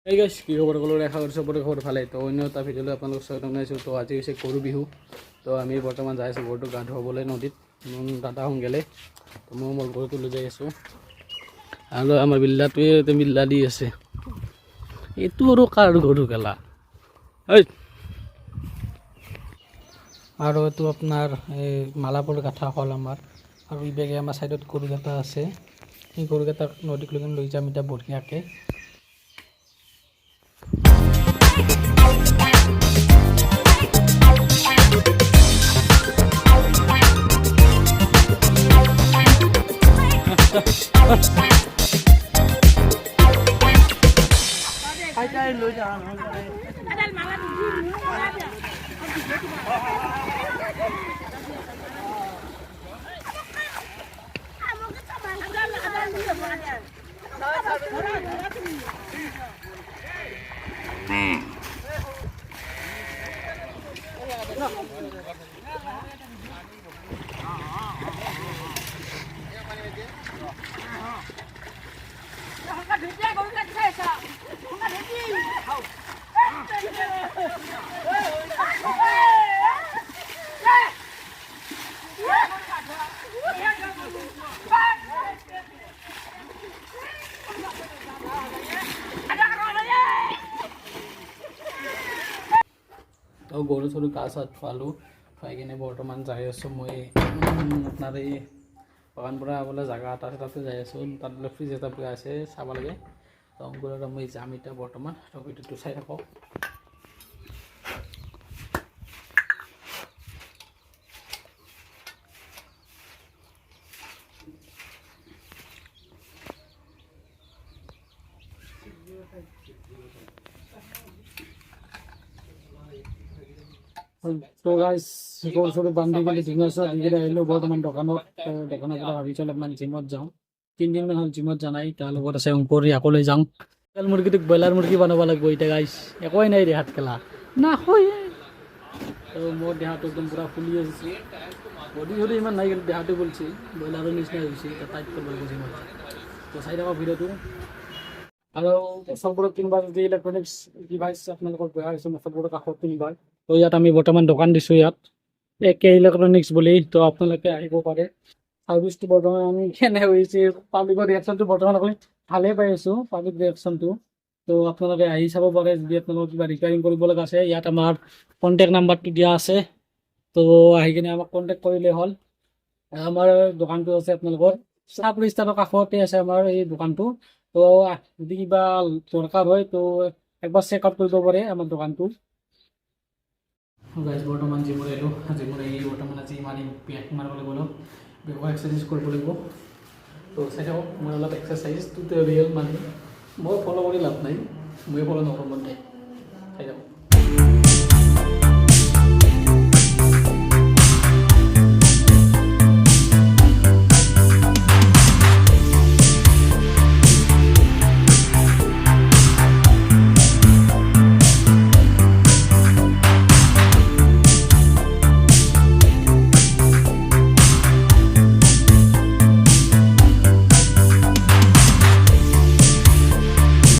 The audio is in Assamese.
এই গাইছ কি খবৰ ক'লো দেখা কৰিছোঁ চবৰে খবৰ ভালে তো অন্য এটা ভিডিঅ'লৈ আপোনালোকক স্বাগতম জনাইছোঁ তো আজি হৈছে গৰু বিহু তো আমি বৰ্তমান যাই আছোঁ গৰুটো গা ধুৱাবলৈ নদীত দাদা সোনকালে তো মই মোৰ গৰুটো লৈ যাই আছোঁ আৰু আমাৰ বিল্লাটোৱে বিল্লা দি আছে এইটো আৰু কাৰ গৰু গেলা আৰু এইটো আপোনাৰ এই মালাপুৰ গাঠা হ'ল আমাৰ আৰু ইবেগে আমাৰ ছাইডত গৰুকেইটা আছে সেই গৰুকেইটাক নদীক লৈ যাম এতিয়া বঢ়িয়াকৈ তো গৰু চৰু গা চা ধুৱালোঁ ধুৱাই কিনে বৰ্তমান যাই আছোঁ মই আপোনাৰ এই বাগান পৰা বোলে জেগা এটা আছে তাতে যাই আছোঁ তাত বোলে ফ্ৰিজ এটা পোৱা আছে চাব লাগে তো অংকুৰত মই যাম এতিয়া বৰ্তমান তো ভিডিঅ'টো চাই থাকক তো গাইজ গৰু চৰু বান্ধি মেলি ধুনীয়া দিকেনে আহিলোঁ বৰ্তমান দোকানৰ পৰা ভাবিছোঁ অলপমান জিমত যাওঁ 3 দিনমান হ'ল জিমত যোৱা নাই তাৰ লগত আছে অংকুৰ আকৌ লৈ যাওঁ লোকেল মুৰ্গীটোক ব্ৰইলাৰ মুৰ্গী বনাব লাগিব এতিয়া গাইজ একোৱেই নাই দেহাত খেলা নাখোৱে তো মোৰ দেহাটো একদম পূৰা ফুলি আছে বডি চডি ইমান নাই কিন্তু দেহাটো ফুলছে ব্ৰইলাৰৰ নিচিনা হৈছে এতিয়া টাইট কৰিব লাগিব জিমত তো চাই থাকক ভিডিঅ'টো আৰু চববোৰত কিনিবা যদি ইলেক্ট্ৰনিক্স ডিভাইচ আপোনালোকৰ বেয়া হৈছে চববোৰৰ কাষত কিনিবা তো ইয়াত আমি বৰ্তমান দোকান দিছোঁ ইয়াত একে ইলেক্ট্ৰনিক্স বুলি তো আপোনালোকে আহিব পাৰে সাৰ্ভিচটো বৰ্তমান আমি কেনে হৈছে পাব্লিকৰ ৰিয়েকশ্যনটো বৰ্তমান আমি ভালেই পাই আছোঁ পাব্লিক ৰিয়েকশ্যনটো তো আপোনালোকে আহি চাব পাৰে যদি আপোনালোকৰ কিবা ৰিপেয়াৰিং কৰিব লগা আছে ইয়াত আমাৰ কণ্টেক্ট নাম্বাৰটো দিয়া আছে তো আহি কিনে আমাক কণ্টেক্ট কৰিলে হ'ল আমাৰ দোকানটো আছে আপোনালোকৰ চাব ৰিষ্টাৰৰ কাষতে আছে আমাৰ এই দোকানটো তো যদি কিবা দৰকাৰ হয় তো একবাৰ চেক আউট কৰিব পাৰে আমাৰ দোকানটো গাইজ বৰ্তমান জিমত আহিলোঁ জিমত আহি বৰ্তমান আজি মাৰিম বেক মাৰিব লাগিব অলপ বেকৰ এক্সাৰচাইজ কৰিব লাগিব তো চাই থাকক মই অলপ এক্সাৰচাইজ ৰিয়েল মানে মই ফ'ল' কৰি লাভ নাই মই ফ'ল' নকৰোঁ মতে চাই থাকক